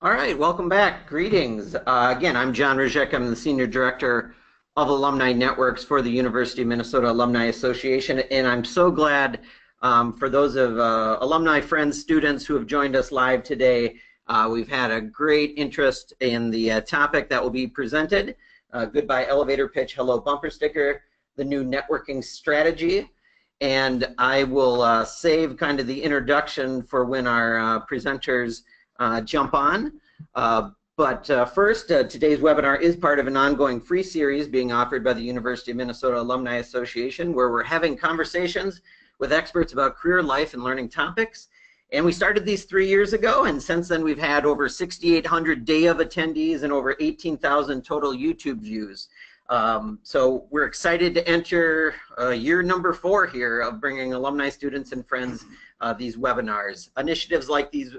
All right, welcome back. Greetings. Again, I'm John Rizek. I'm the Senior Director of Alumni Networks for the University of Minnesota Alumni Association, and I'm so glad for those of alumni friends, students who have joined us live today. We've had a great interest in the topic that will be presented. Goodbye elevator pitch, hello bumper sticker, the new networking strategy. And I will save kind of the introduction for when our presenters jump on. First, today's webinar is part of an ongoing free series being offered by the University of Minnesota Alumni Association, where we're having conversations with experts about career, life, and learning topics. And we started these 3 years ago, and since then we've had over 6,800 day of attendees and over 18,000 total YouTube views. So we're excited to enter year number 4 here of bringing alumni, students, and friends these webinars. Initiatives like these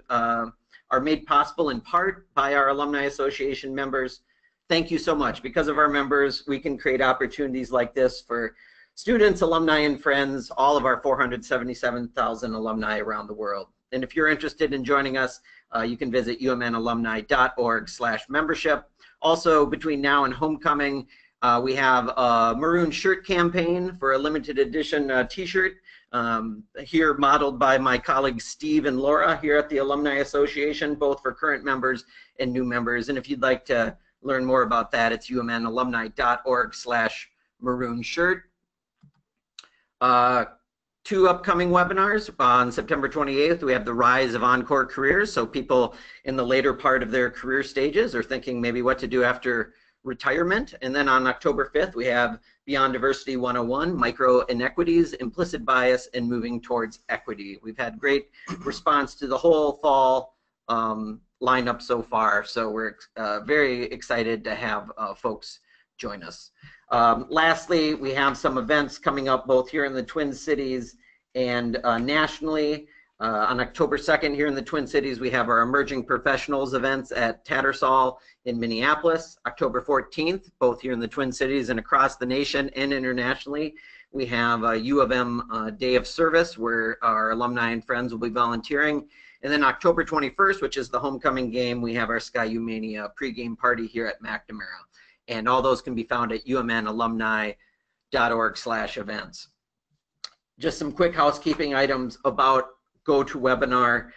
are made possible in part by our Alumni Association members. Thank you so much. Because of our members, we can create opportunities like this for students, alumni, and friends, all of our 477,000 alumni around the world. And if you're interested in joining us, you can visit umnalumni.org/membership. Also, between now and homecoming, we have a maroon shirt campaign for a limited edition t-shirt here modeled by my colleagues Steve and Laura here at the Alumni Association, both for current members and new members. And if you'd like to learn more about that, it's umnalumni.org/maroon shirt. 2 upcoming webinars. On September 28th, we have the rise of encore careers. So people in the later part of their career stages are thinking maybe what to do after retirement. And then on October 5th, we have Beyond Diversity 101, Micro Inequities, Implicit Bias, and Moving Towards Equity. We've had great response to the whole fall lineup so far, so we're very excited to have folks join us. Lastly, we have some events coming up both here in the Twin Cities and nationally. On October 2nd here in the Twin Cities, we have our Emerging Professionals events at Tattersall in Minneapolis. October 14th, both here in the Twin Cities and across the nation and internationally, we have a U of M Day of Service where our alumni and friends will be volunteering. And then October 21st, which is the homecoming game, we have our Sky U Mania pregame party here at McNamara. And all those can be found at umnalumni.org/events. Just some quick housekeeping items about GoToWebinar.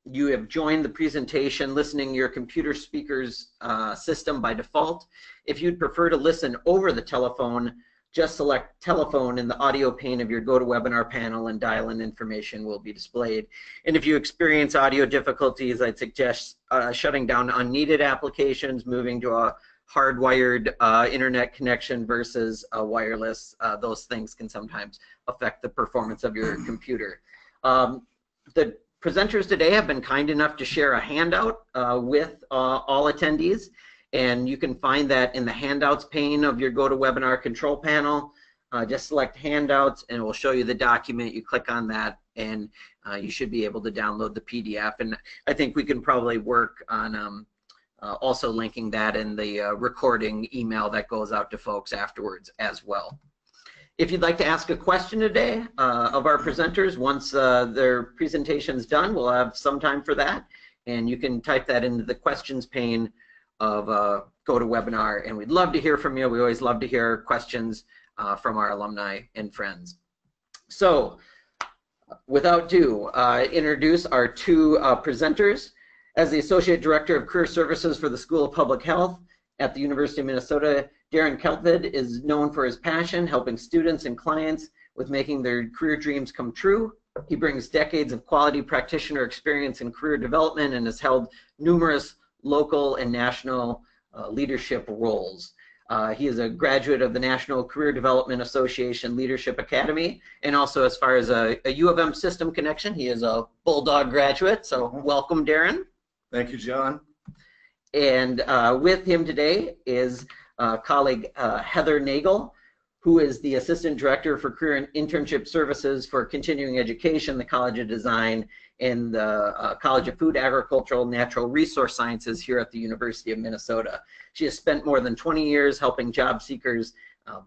You have joined the presentation listening to your computer speakers system by default. If you'd prefer to listen over the telephone, just select telephone in the audio pane of your GoToWebinar panel and dial-in information will be displayed. And if you experience audio difficulties, I'd suggest shutting down unneeded applications, moving to a hardwired internet connection versus wireless. Those things can sometimes affect the performance of your computer. The presenters today have been kind enough to share a handout with all attendees, and you can find that in the handouts pane of your GoToWebinar control panel. Just select handouts and it will show you the document. You click on that and you should be able to download the PDF, and I think we can probably work on also linking that in the recording email that goes out to folks afterwards as well. If you'd like to ask a question today of our presenters, once their presentation's done, we'll have some time for that, and you can type that into the questions pane of GoToWebinar, and we'd love to hear from you. We always love to hear questions from our alumni and friends. So, without ado, introduce our 2 presenters. As the Associate Director of Career Services for the School of Public Health at the University of Minnesota, Darren Keltvid is known for his passion helping students and clients with making their career dreams come true. He brings decades of quality practitioner experience in career development and has held numerous local and national leadership roles. He is a graduate of the National Career Development Association Leadership Academy, and also as far as a U of M system connection, he is a Bulldog graduate, so welcome, Darren. Thank you, John. And with him today is colleague Heather Nagel, who is the Assistant Director for Career and Internship Services for Continuing Education, the College of Design, and the College of Food, Agricultural, Natural Resource Sciences here at the University of Minnesota. She has spent more than 20 years helping job seekers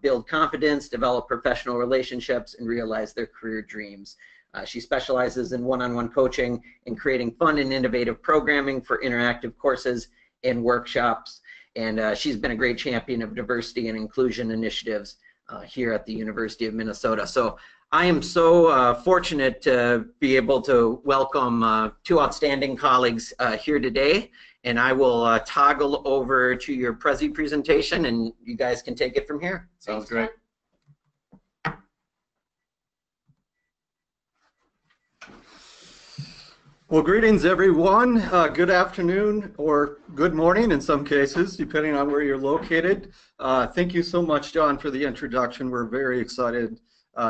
build confidence, develop professional relationships, and realize their career dreams. She specializes in one-on-one coaching and creating fun and innovative programming for interactive courses and workshops. And she's been a great champion of diversity and inclusion initiatives here at the University of Minnesota. So I am so fortunate to be able to welcome two outstanding colleagues here today. And I will toggle over to your Prezi presentation, and you guys can take it from here. Sounds great. Well, greetings, everyone. Good afternoon or good morning in some cases, depending on where you're located. Thank you so much, John, for the introduction. We're very excited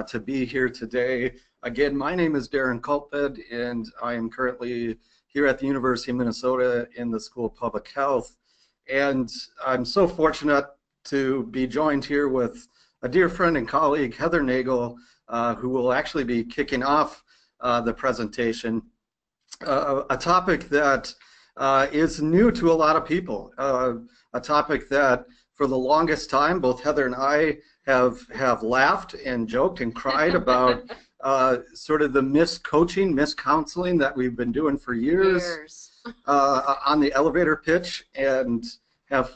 to be here today. Again, my name is Darren Kulped, and I am currently here at the University of Minnesota in the School of Public Health. And I'm so fortunate to be joined here with a dear friend and colleague, Heather Nagel, who will actually be kicking off the presentation. A topic that is new to a lot of people, a topic that for the longest time both Heather and I have laughed and joked and cried about sort of the miscoaching, miscounseling that we've been doing for years. On the elevator pitch, and have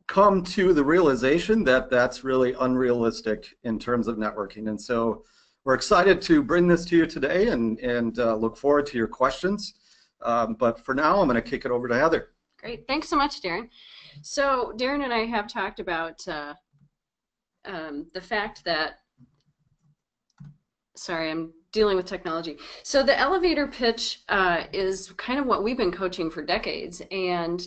come to the realization that that's really unrealistic in terms of networking. And so we're excited to bring this to you today and look forward to your questions. But for now, I'm going to kick it over to Heather. Great. Thanks so much, Darren. So Darren and I have talked about the fact that, sorry, I'm dealing with technology. So the elevator pitch is kind of what we've been coaching for decades. And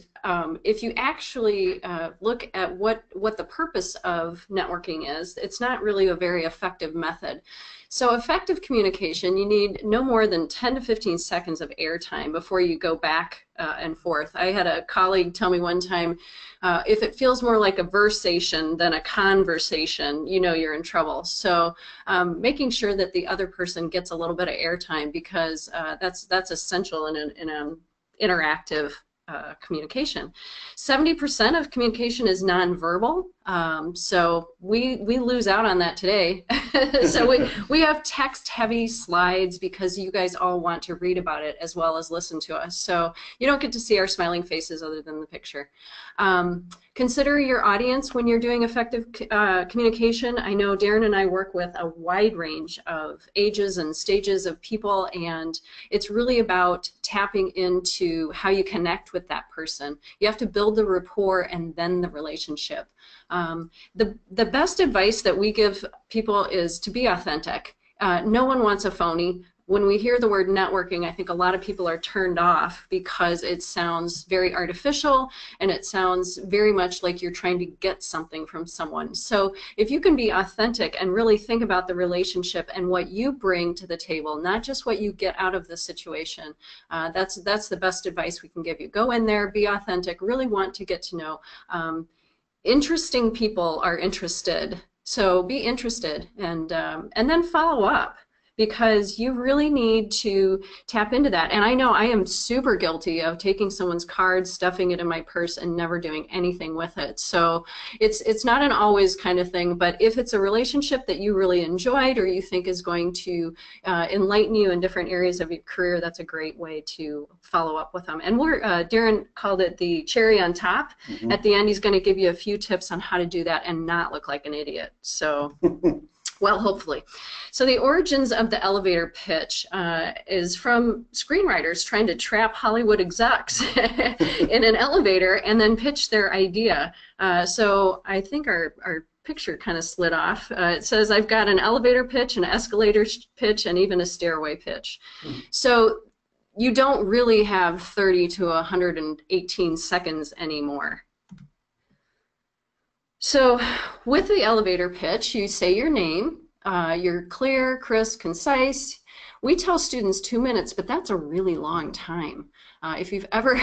if you actually look at what the purpose of networking is, it's not really a very effective method. So effective communication, you need no more than 10 to 15 seconds of airtime before you go back and forth. I had a colleague tell me one time, if it feels more like a versation than a conversation, you know you're in trouble. So making sure that the other person gets a little bit of airtime, because that's essential in an interactive communication. 70% of communication is nonverbal, so we lose out on that today. So we have text-heavy slides because you guys all want to read about it as well as listen to us. So you don't get to see our smiling faces other than the picture. Consider your audience when you're doing effective communication. I know Darren and I work with a wide range of ages and stages of people, and it's really about tapping into how you connect with that person. You have to build the rapport and then the relationship. The best advice that we give people is to be authentic. No one wants a phony. When we hear the word networking, I think a lot of people are turned off because it sounds very artificial and it sounds very much like you're trying to get something from someone. So if you can be authentic and really think about the relationship and what you bring to the table, not just what you get out of the situation, that's the best advice we can give you. Go in there, be authentic, really want to get to know. Interesting people are interested, so be interested, and then follow up, because you really need to tap into that. And I know I am super guilty of taking someone's card, stuffing it in my purse, and never doing anything with it. So it's not an always kind of thing, but if it's a relationship that you really enjoyed or you think is going to enlighten you in different areas of your career, that's a great way to follow up with them. And Darren called it the cherry on top. Mm-hmm. At the end, he's going to give you a few tips on how to do that and not look like an idiot. So. Well, hopefully. So the origins of the elevator pitch is from screenwriters trying to trap Hollywood execs in an elevator and then pitch their idea. So I think our picture kind of slid off. It says, I've got an elevator pitch, an escalator pitch, and even a stairway pitch. Mm-hmm. So you don't really have 30 to 118 seconds anymore. So with the elevator pitch, you say your name, you're clear, crisp, concise. We tell students 2 minutes, but that's a really long time. If you've ever,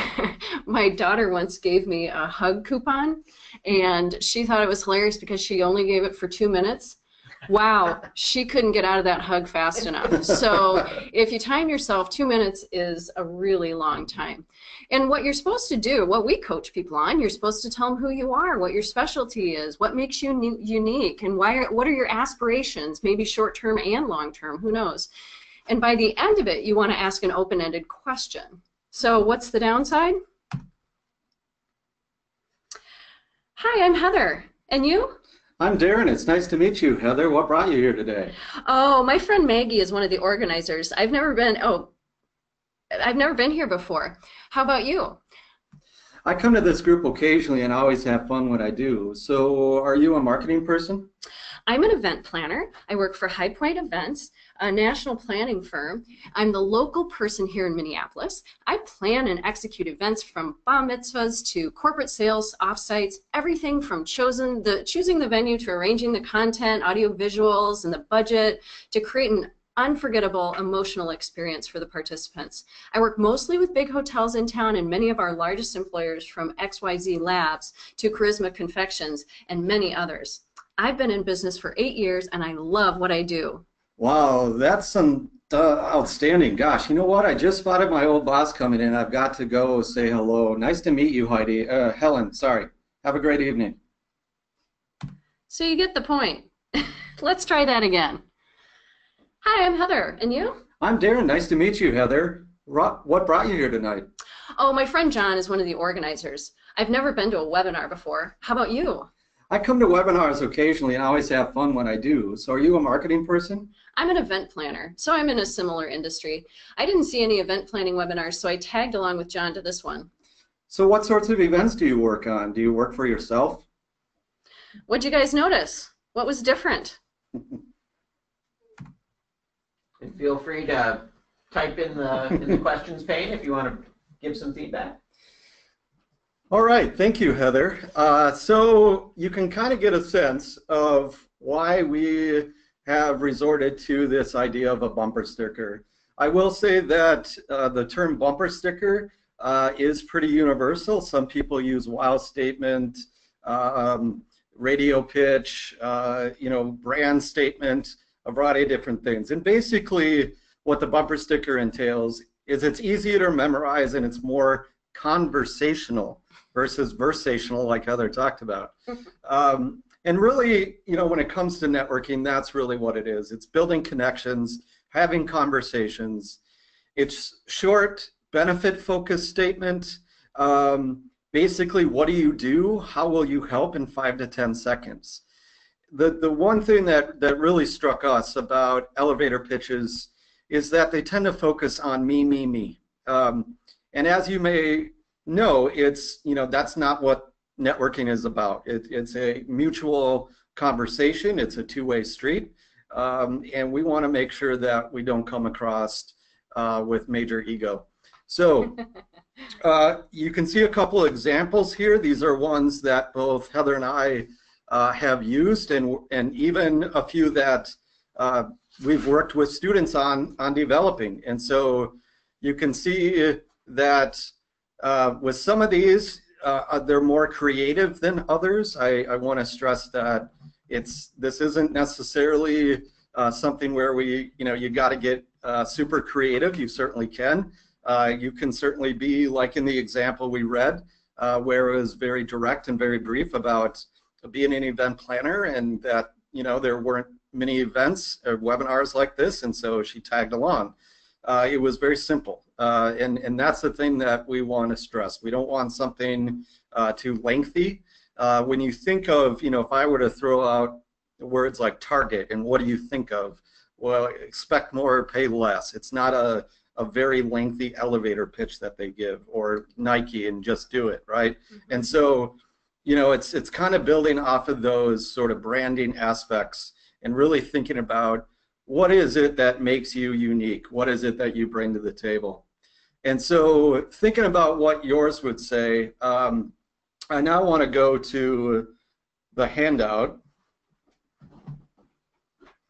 my daughter once gave me a hug coupon, and she thought it was hilarious because she only gave it for 2 minutes. Wow, she couldn't get out of that hug fast enough. So if you time yourself, 2 minutes is a really long time. And what you're supposed to do, what we coach people on, you're supposed to tell them who you are, what your specialty is, what makes you unique, and what are your aspirations, maybe short-term and long-term, who knows. And by the end of it, you want to ask an open-ended question. So what's the downside? Hi, I'm Heather. And you? I'm Darren. It's nice to meet you, Heather. What brought you here today? Oh, my friend Maggie is one of the organizers. I've never been here before. How about you? I come to this group occasionally and always have fun when I do. So are you a marketing person? I'm an event planner. I work for High Point Events, a national planning firm. I'm the local person here in Minneapolis. I plan and execute events from bar mitzvahs to corporate sales, offsites, everything from choosing the venue to arranging the content, audio visuals, and the budget to create an unforgettable emotional experience for the participants. I work mostly with big hotels in town and many of our largest employers, from XYZ Labs to Charisma Confections and many others. I've been in business for 8 years and I love what I do. Wow, that's some outstanding. Gosh, you know what? I just spotted my old boss coming in. I've got to go say hello. Nice to meet you, Heidi. Helen, sorry. Have a great evening. So you get the point. Let's try that again. Hi, I'm Heather. And you? I'm Darren. Nice to meet you, Heather. What brought you here tonight? Oh, my friend John is one of the organizers. I've never been to a webinar before. How about you? I come to webinars occasionally and always have fun when I do. So are you a marketing person? I'm an event planner, so I'm in a similar industry. I didn't see any event planning webinars, so I tagged along with John to this one. So what sorts of events do you work on? Do you work for yourself? What'd you guys notice? What was different? And feel free to type in the questions pane if you want to give some feedback. All right, thank you, Heather. So you can kind of get a sense of why we have resorted to this idea of a bumper sticker. I will say that the term bumper sticker is pretty universal. Some people use wow statement, radio pitch, brand statement, a variety of different things. And basically what the bumper sticker entails is it's easier to memorize and it's more conversational versus versational, like Heather talked about. And really, when it comes to networking, that's really what it is. It's building connections, having conversations. It's short, benefit-focused statement. Basically, what do you do? How will you help in 5 to 10 seconds? The one thing that really struck us about elevator pitches is that they tend to focus on me, me, me. And as you may know, that's not what networking is about. It's a mutual conversation. It's a two-way street. And we want to make sure that we don't come across with major ego. So you can see a couple examples here. These are ones that both Heather and I have used, and even a few that we've worked with students on developing. And so you can see that with some of these, they're more creative than others. I want to stress that this isn't necessarily something where you got to get super creative. You certainly can. You can certainly be like in the example we read, where it was very direct and very brief about being an event planner, and that there weren't many events or webinars like this, and so she tagged along. It was very simple, and that's the thing that we want to stress. We don't want something too lengthy. When you think of, if I were to throw out words like target, and what do you think of? Well, expect more, pay less. It's not a very lengthy elevator pitch that they give, or Nike and just do it, right? Mm-hmm. And so, it's kind of building off of those sort of branding aspects and really thinking about what is it that makes you unique? What is it that you bring to the table? And so thinking about what yours would say, I now want to go to the handout.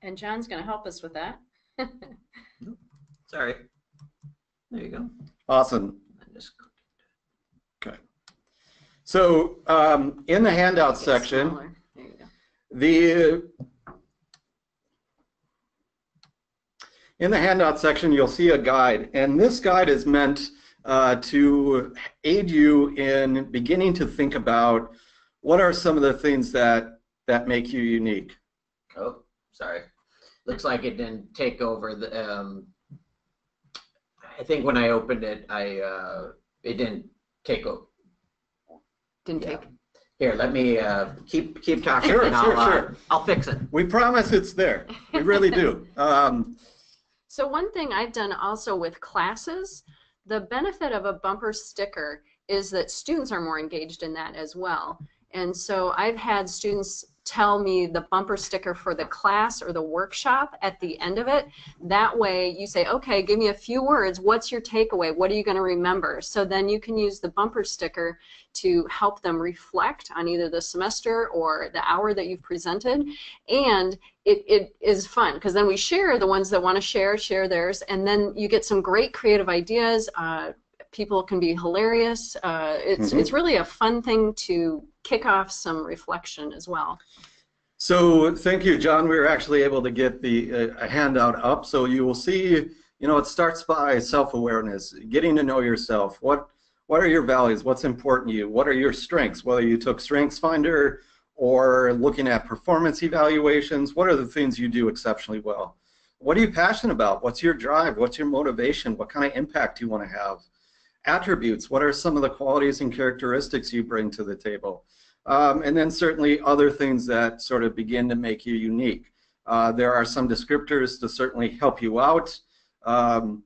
And John's going to help us with that. Sorry. There you go. Awesome. Okay. So in the handout section, in the handout section, you'll see a guide, and this guide is meant to aid you in beginning to think about what are some of the things that make you unique. Oh, sorry. Looks like it didn't take over I think when I opened it, it didn't take over. Didn't Yeah. take. Here, let me keep talking, Sure, and sure. I'll fix it. We promise it's there. We really do. So one thing I've done also with classes, the benefit of a bumper sticker is that students are more engaged in that as well. And so I've had students tell me the bumper sticker for the class or the workshop at the end of it. That way you say, okay, give me a few words. What's your takeaway? What are you going to remember? So then you can use the bumper sticker to help them reflect on either the semester or the hour that you've presented. And it is fun because then we share, the ones that want to share theirs, and then you get some great creative ideas. People can be hilarious. It's really a fun thing to kick off some reflection as well. So thank you, John. We were actually able to get the handout up. So you will see, it starts by self-awareness, getting to know yourself. What are your values? What's important to you? What are your strengths? Whether you took StrengthsFinder or looking at performance evaluations, what are the things you do exceptionally well? What are you passionate about? What's your drive? What's your motivation? What kind of impact do you want to have? Attributes, what are some of the qualities and characteristics you bring to the table? And then certainly other things that sort of begin to make you unique. There are some descriptors to certainly help you out. And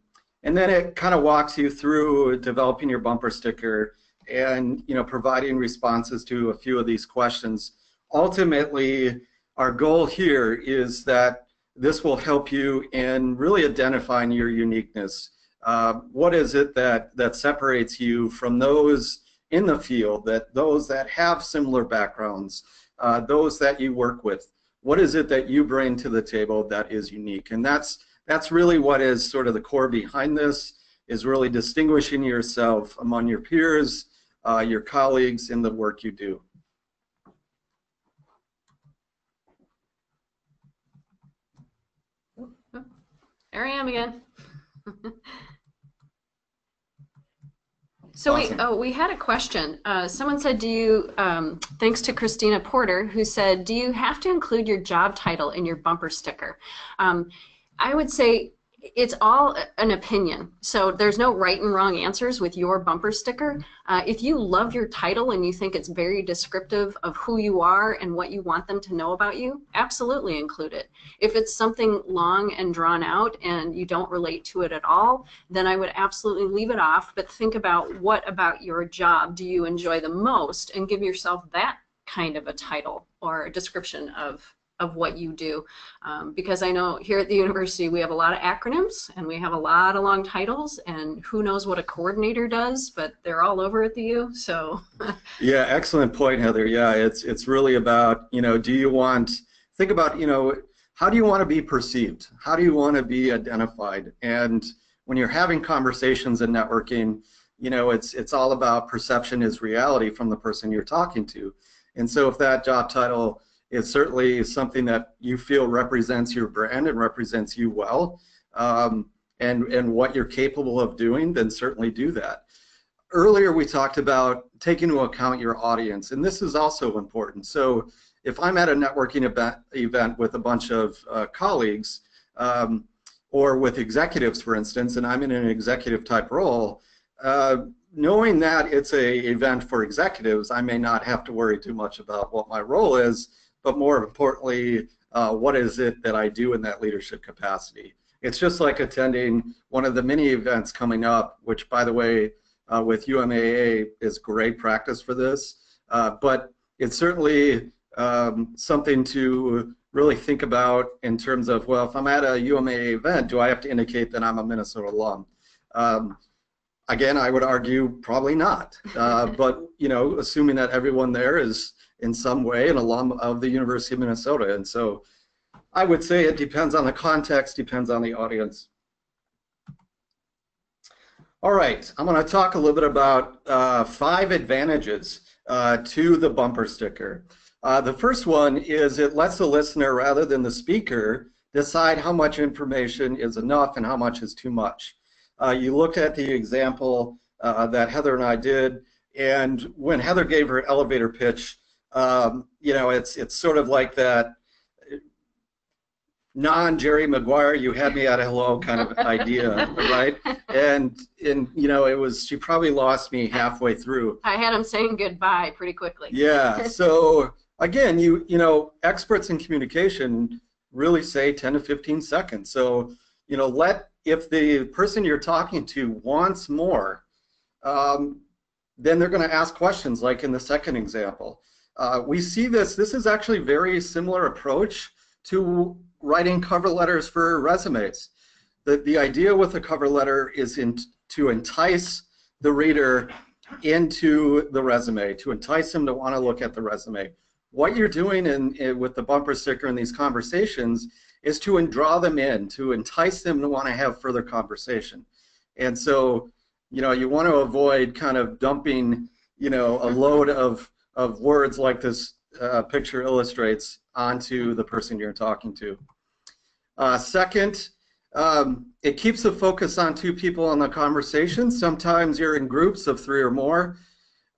then it kind of walks you through developing your bumper sticker and providing responses to a few of these questions. Ultimately, our goal here is that this will help you in really identifying your uniqueness. What is it that separates you from those in the field, those that have similar backgrounds, those that you work with? What is it that you bring to the table that is unique? And that's really what is sort of the core behind this, is really distinguishing yourself among your peers, your colleagues in the work you do. There I am again. So Awesome. we had a question. Someone said, thanks to Christina Porter, who said, do you have to include your job title in your bumper sticker? I would say it's all an opinion. So there's no right and wrong answers with your bumper sticker. If you love your title and you think it's very descriptive of who you are and what you want them to know about you, absolutely include it. If it's something long and drawn out and you don't relate to it at all, then I would absolutely leave it off, but think about what about your job do you enjoy the most and give yourself that kind of a title or a description of what you do, because I know here at the university we have a lot of acronyms and we have a lot of long titles, and who knows what a coordinator does, but they're all over at the U. So yeah, excellent point, Heather. Yeah, it's really about, do you want, think about, how do you want to be perceived? How do you want to be identified? And when you're having conversations and networking, it's all about perception is reality from the person you're talking to. And so if that job title is certainly something that you feel represents your brand and represents you well, and what you're capable of doing, then certainly do that. Earlier we talked about taking into account your audience, and this is also important. So if I'm at a networking event with a bunch of colleagues, or with executives, for instance, and I'm in an executive type role, knowing that it's an event for executives, I may not have to worry too much about what my role is, but more importantly, what is it that I do in that leadership capacity? It's just like attending one of the many events coming up, which, by the way, with UMAA is great practice for this, but it's certainly something to really think about in terms of, well, if I'm at a UMAA event, do I have to indicate that I'm a Minnesota alum? Again, I would argue probably not, but assuming that everyone there is in some way an alum of the University of Minnesota. And so I would say it depends on the context, depends on the audience. All right, I'm going to talk a little bit about 5 advantages to the bumper sticker. The first one is it lets the listener, rather than the speaker, decide how much information is enough and how much is too much. You looked at the example that Heather and I did, and when Heather gave her elevator pitch, it's sort of like that non-Jerry Maguire, you had me at a hello kind of idea, right? And she probably lost me halfway through. I had him saying goodbye pretty quickly. Yeah. So again, experts in communication really say 10 to 15 seconds. So if the person you're talking to wants more, then they're going to ask questions, like in the second example. We see this is actually a very similar approach to writing cover letters for resumes. The idea with a cover letter is to entice the reader into the resume, to entice them to want to look at the resume. What you're doing with the bumper sticker in these conversations is to draw them in, to entice them to want to have further conversation. And so, you want to avoid kind of dumping, a load of words like this picture illustrates onto the person you're talking to. Second, it keeps the focus on two people in the conversation. Sometimes you're in groups of 3 or more,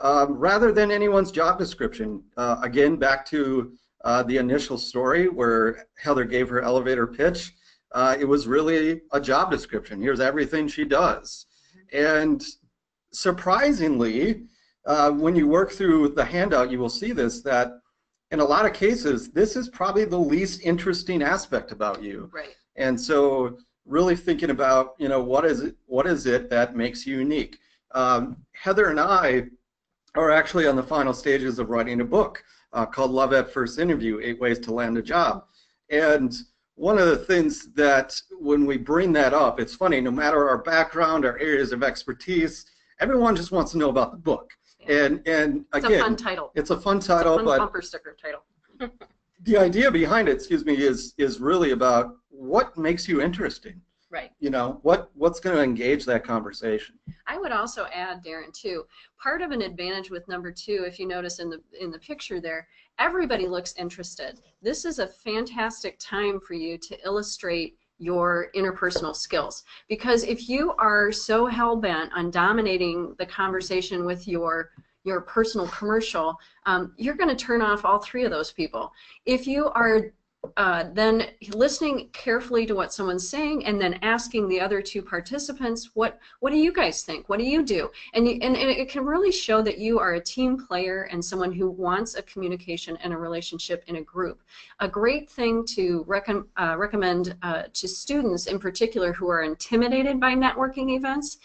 rather than anyone's job description. Again, back to the initial story where Heather gave her elevator pitch. It was really a job description. Here's everything she does. And surprisingly, when you work through the handout, you will see this, that in a lot of cases, this is probably the least interesting aspect about you. Right. And so really thinking about, what is it that makes you unique? Heather and I are actually on the final stages of writing a book called Love at First Interview, 8 Ways to Land a Job. And one of the things that when we bring that up, it's funny, no matter our background, our areas of expertise, everyone just wants to know about the book. Yeah. And again, it's a fun title. It's a fun title, it's a fun but bumper sticker title. the idea behind it, is really about what makes you interesting. Right. What's going to engage that conversation. I would also add, Darren, too, part of an advantage with number 2, if you notice in the picture there, everybody looks interested. This is a fantastic time for you to illustrate your interpersonal skills, because if you are so hell-bent on dominating the conversation with your personal commercial, you're going to turn off all 3 of those people. If you are then listening carefully to what someone's saying and then asking the other 2 participants, what do you guys think? What do you do? And it can really show that you are a team player and someone who wants a communication and a relationship in a group. A great thing to recommend to students in particular who are intimidated by networking events,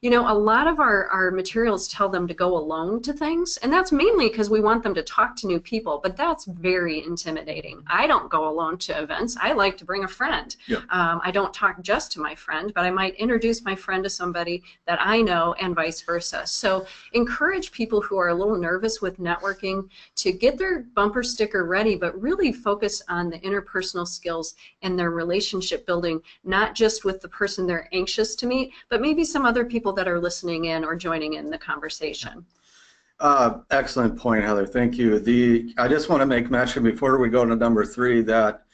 a lot of our materials tell them to go alone to things, and that's mainly because we want them to talk to new people, but that's very intimidating. I don't go alone to events. I like to bring a friend. Yeah. I don't talk just to my friend, but I might introduce my friend to somebody that I know and vice versa. So encourage people who are a little nervous with networking to get their bumper sticker ready, but really focus on the interpersonal skills and their relationship building, not just with the person they're anxious to meet, but maybe some other people that are listening in or joining in the conversation. Excellent point, Heather. Thank you. I just want to make mention before we go to number 3 that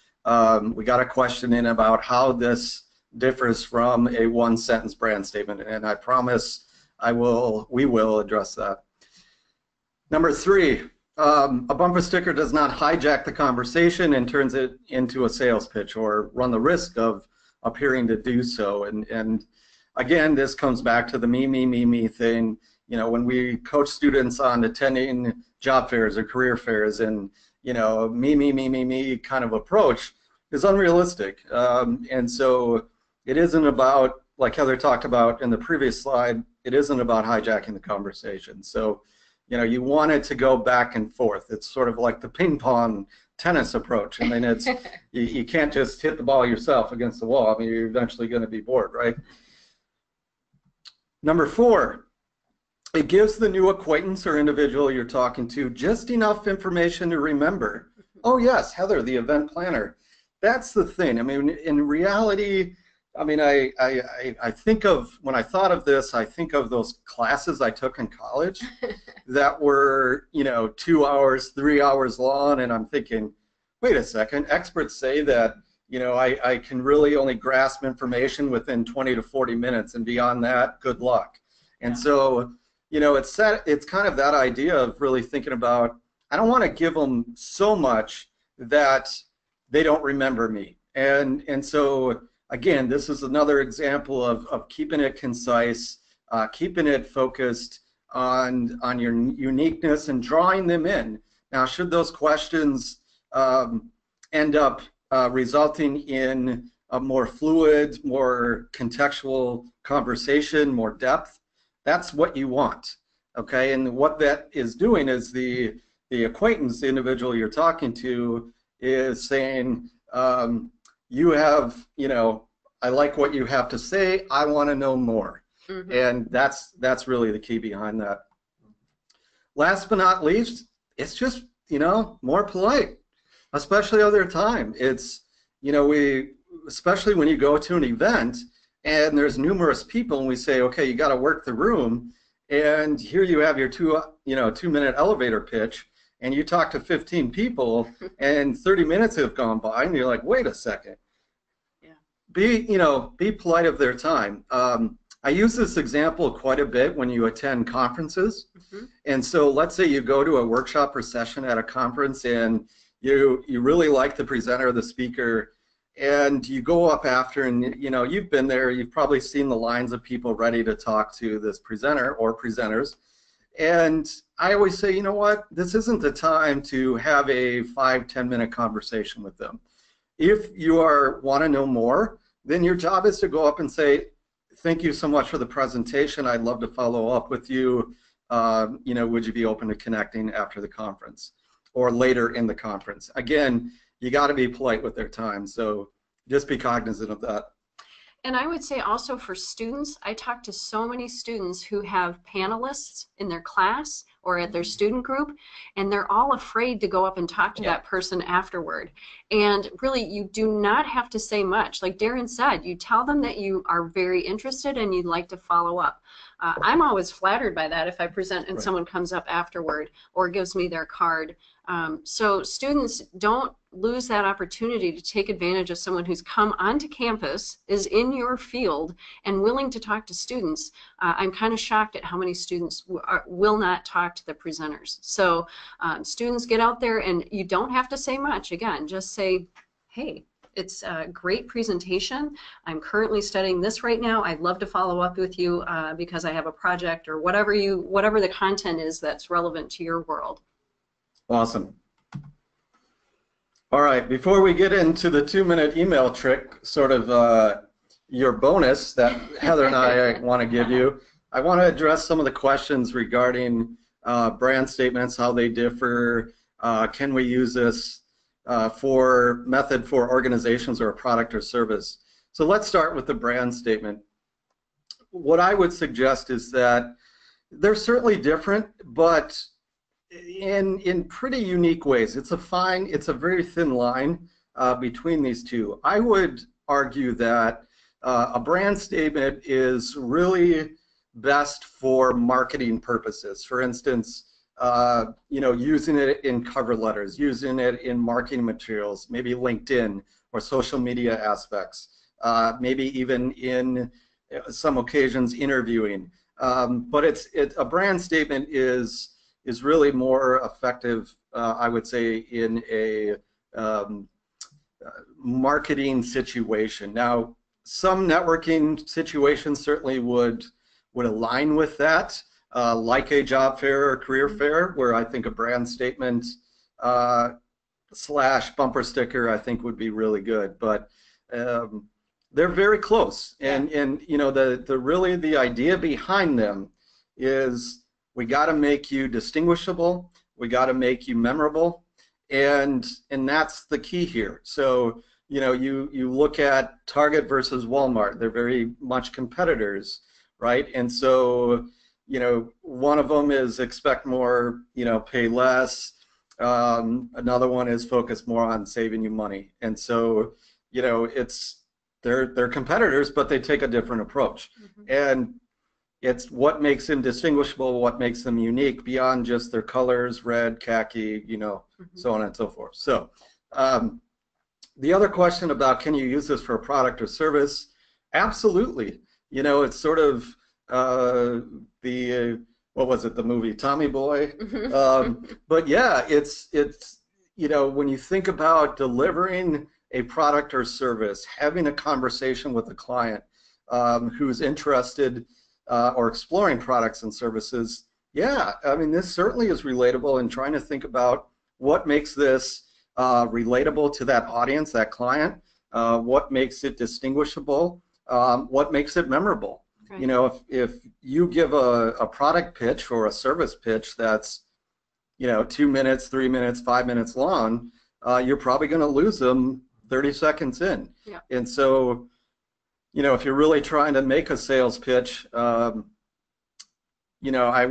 we got a question in about how this differs from a 1-sentence brand statement, and I promise we will address that. Number 3, a bumper sticker does not hijack the conversation and turns it into a sales pitch or run the risk of appearing to do so. And again, this comes back to the me thing. When we coach students on attending job fairs or career fairs, and me kind of approach is unrealistic. And so it isn't about, like Heather talked about in the previous slide, it isn't about hijacking the conversation. So, you want it to go back and forth. It's sort of like the ping pong tennis approach. I mean, it's you can't just hit the ball yourself against the wall. I mean, you're eventually going to be bored, right? Number 4, it gives the new acquaintance or individual you're talking to just enough information to remember. Oh yes, Heather, the event planner. That's the thing. I mean, in reality, I mean, I think of, when I thought of this, I think of those classes I took in college that were, 2 hours, 3 hours long, and I'm thinking, wait a second, experts say that, I can really only grasp information within 20 to 40 minutes, and beyond that, good luck. And so, it's kind of that idea of really thinking about, I don't want to give them so much that they don't remember me. And so again, this is another example of keeping it concise, keeping it focused on your uniqueness and drawing them in. Now, should those questions end up resulting in a more fluid, more contextual conversation, more depth, that's what you want, okay? And what that is doing is the acquaintance, the individual you're talking to, is saying, you have, I like what you have to say, I want to know more. Mm-hmm. And that's really the key behind that. Last but not least, it's just, more polite, especially other time. It's, especially when you go to an event and there's numerous people and we say, okay, you got to work the room, and here you have your 2-minute elevator pitch, and you talk to 15 people and 30 minutes have gone by and you're like, wait a second. Yeah. Be polite of their time. I use this example quite a bit when you attend conferences. Mm-hmm. And so let's say you go to a workshop or session at a conference and you really like the presenter or the speaker, and you go up after, and you've been there, you've probably seen the lines of people ready to talk to this presenter or presenters. And I always say, you know what, this isn't the time to have a 5-10 minute conversation with them. If you want to know more, then your job is to go up and say, thank you so much for the presentation, I'd love to follow up with you, would you be open to connecting after the conference or later in the conference? Again, you got to be polite with their time, so just be cognizant of that. And I would say also for students, I talk to so many students who have panelists in their class or at their student group, and they're all afraid to go up and talk to that person afterward. And really, you do not have to say much. Like Darren said, you tell them that you are very interested and you'd like to follow up. I'm always flattered by that if I present and someone comes up afterward or gives me their card. So students, don't lose that opportunity to take advantage of someone who's come onto campus, is in your field, and willing to talk to students. I'm kind of shocked at how many students will not talk to the presenters. So students, get out there, and you don't have to say much. Again, just say, hey, it's a great presentation. I'm currently studying this right now. I'd love to follow up with you because I have a project, or whatever the content is that's relevant to your world. Awesome. All right, before we get into the 2-minute email trick, sort of your bonus that Heather and I want to give you, I want to address some of the questions regarding brand statements, how they differ, can we use this for method for organizations or a product or service. So let's start with the brand statement. What I would suggest is that they're certainly different, but in pretty unique ways. It's a very thin line between these two. I would argue that a brand statement is really best for marketing purposes. For instance, using it in cover letters, using it in marketing materials, maybe LinkedIn or social media aspects, maybe even in some occasions interviewing. But a brand statement is really more effective, I would say, in a marketing situation. Now, some networking situations certainly would align with that, like a job fair or career fair, where I think a brand statement slash bumper sticker, I think, would be really good. But they're very close, and the idea behind them is, we got to make you distinguishable, we got to make you memorable, and that's the key here. So you look at Target versus Walmart, they're very much competitors, right? And so one of them is expect more, pay less. Another one is focus more on saving you money. And so they're competitors, but they take a different approach. Mm-hmm. And it's what makes them distinguishable, what makes them unique beyond just their colors, red, khaki, so on and so forth. So the other question about, can you use this for a product or service? Absolutely. It's sort of what was it, the movie Tommy Boy? But yeah, it's when you think about delivering a product or service, having a conversation with a client who's interested or exploring products and services, yeah, I mean, this certainly is relatable, and trying to think about what makes this relatable to that audience, that client, what makes it distinguishable, what makes it memorable. Right. You know, if you give a product pitch or a service pitch that's, you know, 2 minutes, 3 minutes, 5 minutes long, you're probably going to lose them 30 seconds in. Yeah. And so, you know, if you're really trying to make a sales pitch, you know, I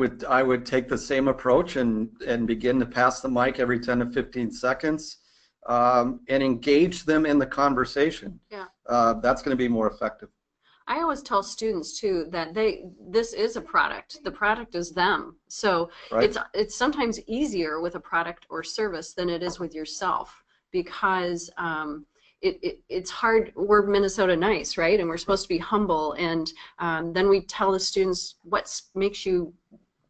would take the same approach and begin to pass the mic every 10 to 15 seconds and engage them in the conversation. Yeah. That's going to be more effective. I always tell students too that this is a product. The product is them. So Right. it's sometimes easier with a product or service than it is with yourself, because it's hard. We're Minnesota nice, right? And we're supposed to be humble, and then we tell the students what makes you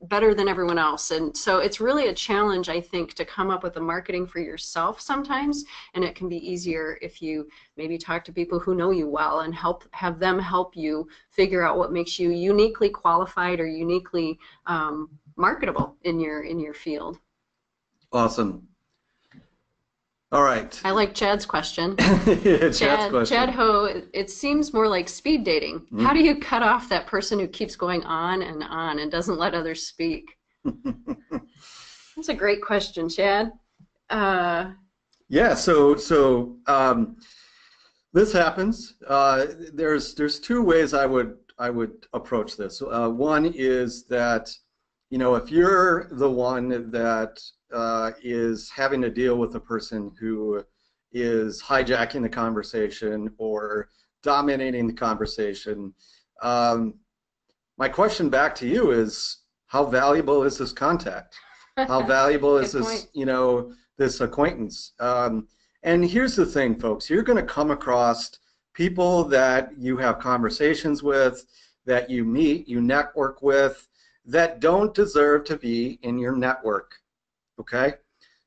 better than everyone else. And so it's really a challenge, I think, to come up with the marketing for yourself sometimes, and it can be easier if you maybe talk to people who know you well and have them help you figure out what makes you uniquely qualified or uniquely marketable in your field. Awesome. All right. I like Chad's question. Chad's question. Chad Ho, it seems more like speed dating. Mm-hmm. How do you cut off that person who keeps going on and doesn't let others speak? That's a great question, Chad. Yeah, so this happens. There's two ways I would approach this. One is that, you know, if you're the one that is having to deal with a person who is hijacking the conversation or dominating the conversation, my question back to you is, how valuable is this contact? How valuable is this, you know, this acquaintance? And here's the thing, folks, you're going to come across people that you have conversations with, that you meet, you network with, that don't deserve to be in your network. Okay?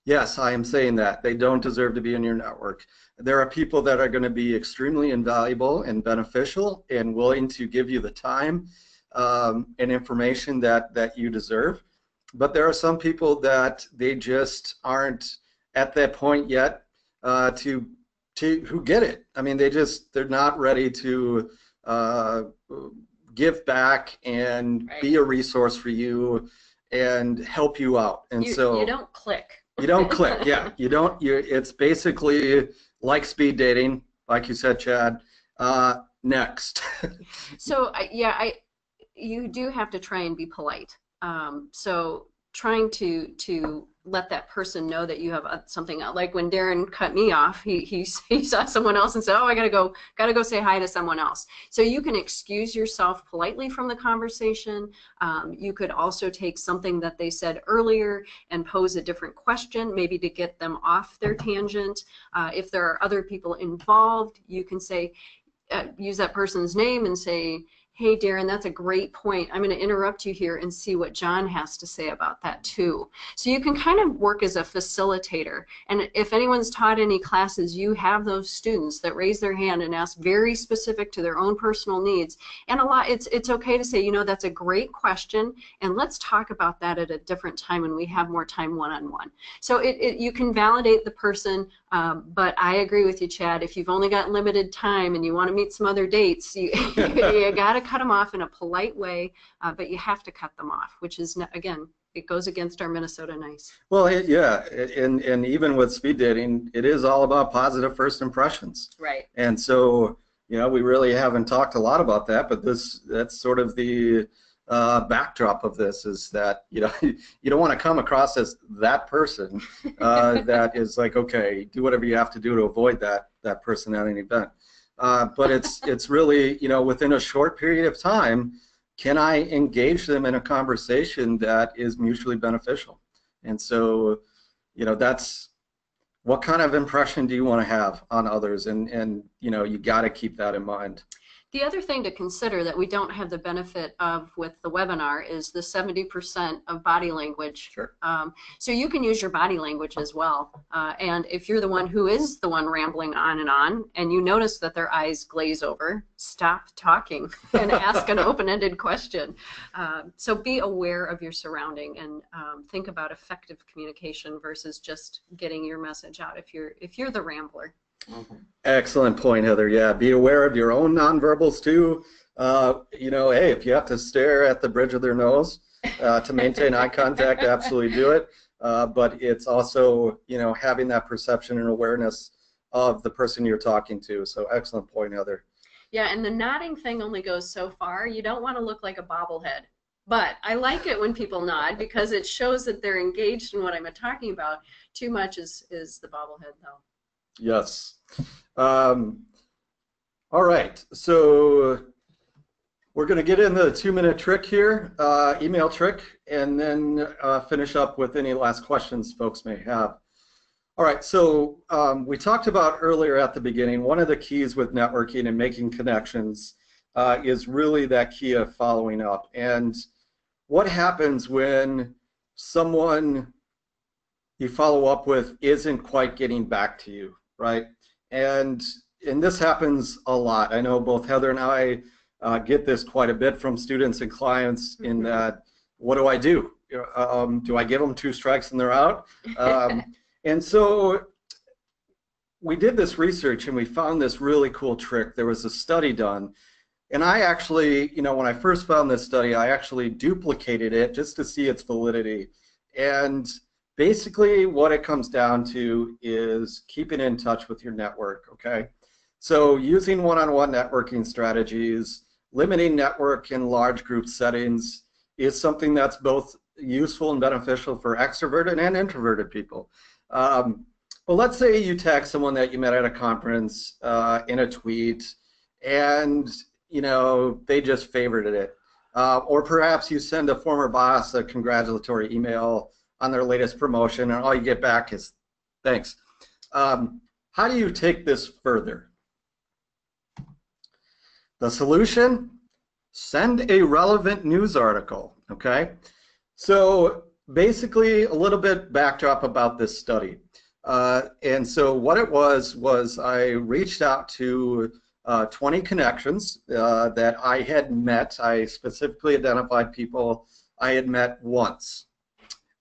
Yes, I am saying that. They don't deserve to be in your network. There are people that are going to be extremely invaluable and beneficial and willing to give you the time and information that you deserve. But there are some people that they just aren't at that point yet who get it. I mean, they're not ready to give back and Right. be a resource for you and help you out. And so you don't click. You don't click, yeah. It's basically like speed dating, like you said, Chad. Next. So you do have to try and be polite. So trying to let that person know that you have something else. Like when Darren cut me off, he saw someone else and said, "Oh, I gotta go say hi to someone else." So you can excuse yourself politely from the conversation. You could also take something that they said earlier and pose a different question, maybe to get them off their tangent. If there are other people involved, you can say, use that person's name and say, "Hey, Darren, that's a great point. I'm going to interrupt you here and see what John has to say about that too." So you can kind of work as a facilitator. And if anyone's taught any classes, you have those students that raise their hand and ask very specific to their own personal needs. And it's okay to say, you know, that's a great question, and let's talk about that at a different time when we have more time one-on-one. So you can validate the person, but I agree with you, Chad. If you've only got limited time and you want to meet some other dates, you got to cut them off in a polite way, but you have to cut them off, which is, again, it goes against our Minnesota nice. Well, yeah, and even with speed dating, it is all about positive first impressions. Right. And so, you know, we really haven't talked a lot about that, but that's sort of the backdrop of this, is that, you know, you don't want to come across as that person that is like, okay, do whatever you have to do to avoid that person at any event. But it's really, you know, within a short period of time, can I engage them in a conversation that is mutually beneficial? And so, you know, that's what kind of impression do you want to have on others, and you know, you got to keep that in mind. The other thing to consider that we don't have the benefit of with the webinar is the 70% of body language. Sure. So you can use your body language as well. And if you're the one who is the one rambling on, and you notice that their eyes glaze over, stop talking and ask an open-ended question. So be aware of your surrounding and think about effective communication versus just getting your message out if you're the rambler. Excellent point, Heather. Yeah, be aware of your own nonverbals too. You know, hey, if you have to stare at the bridge of their nose to maintain eye contact, absolutely do it. But it's also, you know, having that perception and awareness of the person you're talking to. So excellent point, Heather. Yeah, and the nodding thing only goes so far. You don't want to look like a bobblehead. But I like it when people nod because it shows that they're engaged in what I'm talking about. Too much is the bobblehead, though. Yes. All right. So we're going to get into the 2-minute trick here, email trick, and then finish up with any last questions folks may have. All right. So we talked about earlier at the beginning, one of the keys with networking and making connections is really that key of following up. And what happens when someone you follow up with isn't quite getting back to you, right? And this happens a lot. I know both Heather and I get this quite a bit from students and clients in that, what do I do? Do I give them 2 strikes and they're out? And so we did this research and we found this really cool trick. There was a study done. And I actually, you know, when I first found this study, I actually duplicated it just to see its validity. And basically what it comes down to is keeping in touch with your network, okay? So using one-on-one networking strategies, limiting network in large group settings is something that's both useful and beneficial for extroverted and introverted people. Well, let's say you tag someone that you met at a conference in a tweet and, you know, they just favorited it. Or perhaps you send a former boss a congratulatory email on their latest promotion, and all you get back is thanks. How do you take this further? The solution? Send a relevant news article, okay? So basically a little bit backdrop about this study. And so what it was I reached out to 20 connections that I had met. I specifically identified people I had met once.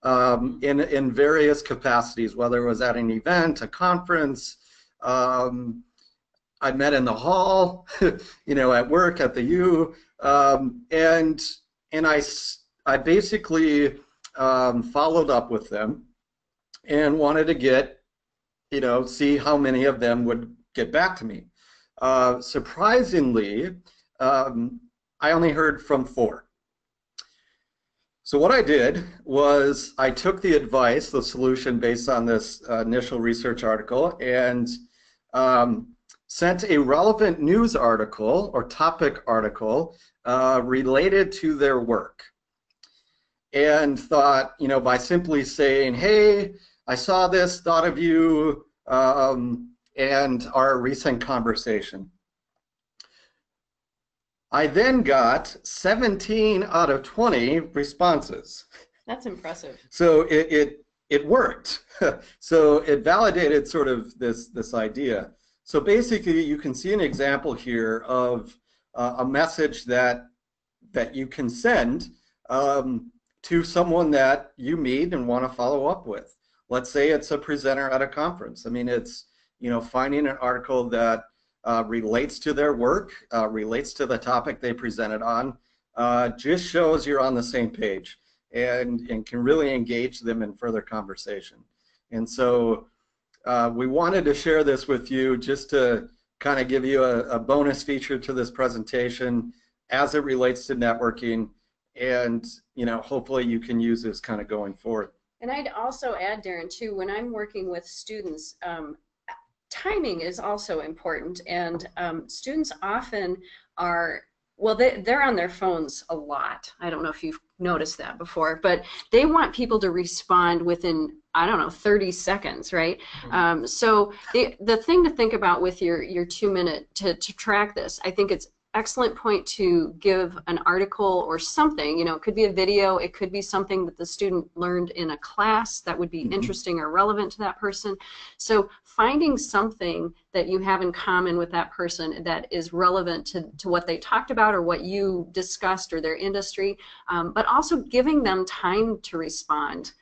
In various capacities, whether it was at an event, a conference, I met in the hall, you know, at work, at the U, and I basically followed up with them and wanted to get, you know, see how many of them would get back to me. Surprisingly, I only heard from 4. So what I did was I took the advice, the solution based on this initial research article, and sent a relevant news article or topic article related to their work. And thought, you know, by simply saying, hey, I saw this, thought of you, and our recent conversation. I then got 17 out of 20 responses. That's impressive. So it worked. So it validated sort of this idea. So basically, you can see an example here of a message that you can send to someone that you meet and want to follow up with. Let's say it's a presenter at a conference. I mean, it's, you know, finding an article that relates to their work, relates to the topic they presented on, just shows you're on the same page and can really engage them in further conversation. And so we wanted to share this with you just to kind of give you a bonus feature to this presentation as it relates to networking, and, you know, hopefully you can use this kind of going forward. And I'd also add, Darren, too, when I'm working with students, timing is also important, and students often are, well, they're on their phones a lot. I don't know if you've noticed that before, but they want people to respond within, I don't know, 30 seconds, right? So the thing to think about with your 2-minute to track this, I think it's excellent point to give an article or something. You know, it could be a video, it could be something that the student learned in a class that would be interesting or relevant to that person. So finding something that you have in common with that person that is relevant to what they talked about or what you discussed or their industry, but also giving them time to respond.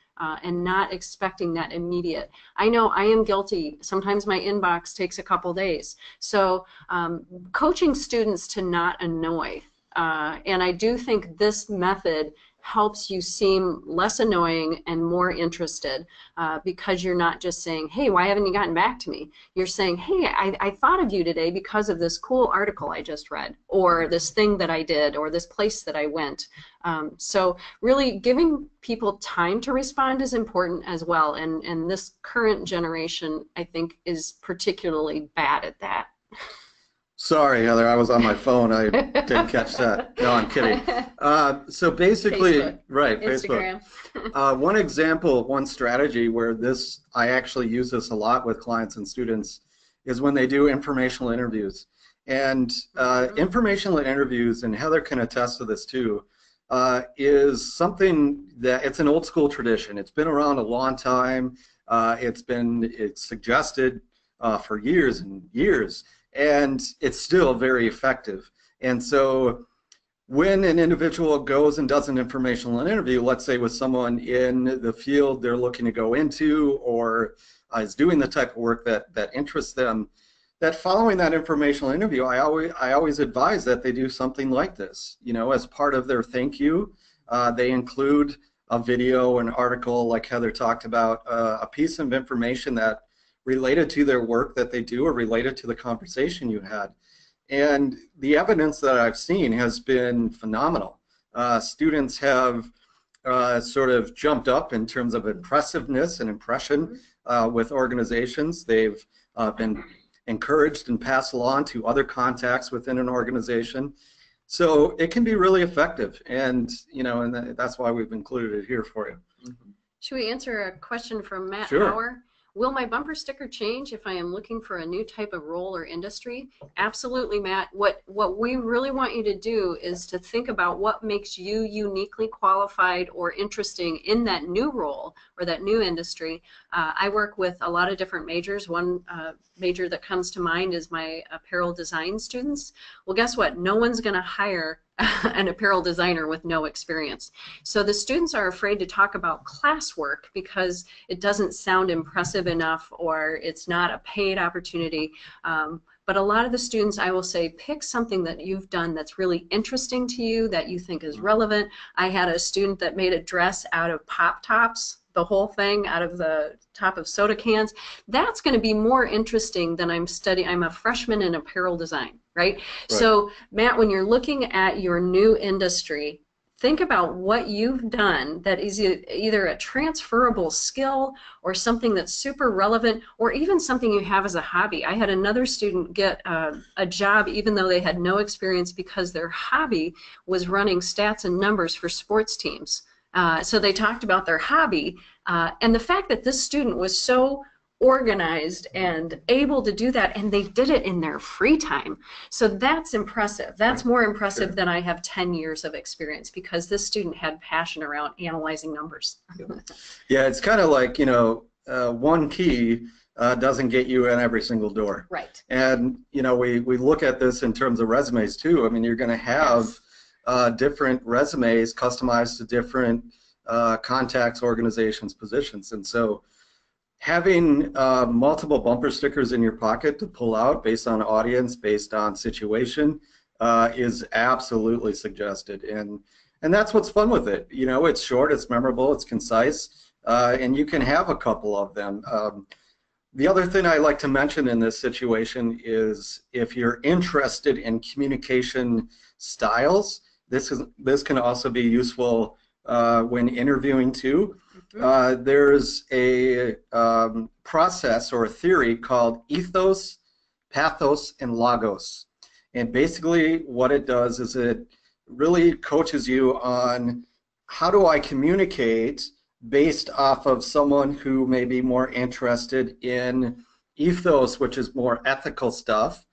And not expecting that immediate. I know I am guilty. Sometimes my inbox takes a couple days. So coaching students to not annoy. And I do think this method helps you seem less annoying and more interested because you're not just saying, hey, why haven't you gotten back to me? You're saying, hey, I thought of you today because of this cool article I just read, or this thing that I did, or this place that I went. So really giving people time to respond is important as well. And this current generation, I think, is particularly bad at that. Sorry, Heather, I was on my phone. I didn't catch that. No, I'm kidding. So basically, Facebook, right, Instagram. Facebook. One example, one strategy where I actually use this a lot with clients and students is when they do informational interviews. And informational interviews, and Heather can attest to this too, is something that it's an old school tradition. It's been around a long time. It's suggested for years and years. And it's still very effective. And so when an individual goes and does an informational interview, let's say with someone in the field they're looking to go into or is doing the type of work that interests them, that following that informational interview, I always advise that they do something like this. You know, as part of their thank you, they include a video, an article like Heather talked about, a piece of information that related to their work that they do or related to the conversation you had. And the evidence that I've seen has been phenomenal. Students have sort of jumped up in terms of impressiveness and impression with organizations. They've been encouraged and passed along to other contacts within an organization. So it can be really effective, and you know, and that's why we've included it here for you. Should we answer a question from Matt Sure. Hauer? Will my bumper sticker change if I am looking for a new type of role or industry? Absolutely, Matt. What we really want you to do is to think about what makes you uniquely qualified or interesting in that new role or that new industry. I work with a lot of different majors. One major that comes to mind is my apparel design students. Well, guess what? No one's going to hire an apparel designer with no experience. So the students are afraid to talk about classwork because it doesn't sound impressive enough or it's not a paid opportunity. But a lot of the students, I will say, pick something that you've done that's really interesting to you, that you think is relevant. I had a student that made a dress out of pop tops, the whole thing out of the top of soda cans. That's going to be more interesting than I'm a freshman in apparel design, right? So Matt, when you're looking at your new industry, think about what you've done that is either a transferable skill or something that's super relevant, or even something you have as a hobby. I had another student get a job even though they had no experience because their hobby was running stats and numbers for sports teams. So they talked about their hobby, and the fact that this student was so organized and able to do that, and they did it in their free time. So that's impressive. That's more impressive than I have 10 years of experience, because this student had passion around analyzing numbers. Yeah, it's kind of like, you know, one key doesn't get you in every single door. Right. And, you know, we look at this in terms of resumes too. I mean, you're going to have different resumes customized to different contacts, organizations, positions. And so having multiple bumper stickers in your pocket to pull out based on audience, based on situation, is absolutely suggested. And that's what's fun with it. You know, it's short, it's memorable, it's concise, and you can have a couple of them. The other thing I like to mention in this situation is if you're interested in communication styles, this can also be useful when interviewing too. There's a process or a theory called ethos, pathos, and logos. And basically what it does is it really coaches you on how do I communicate based off of someone who may be more interested in ethos, which is more ethical stuff,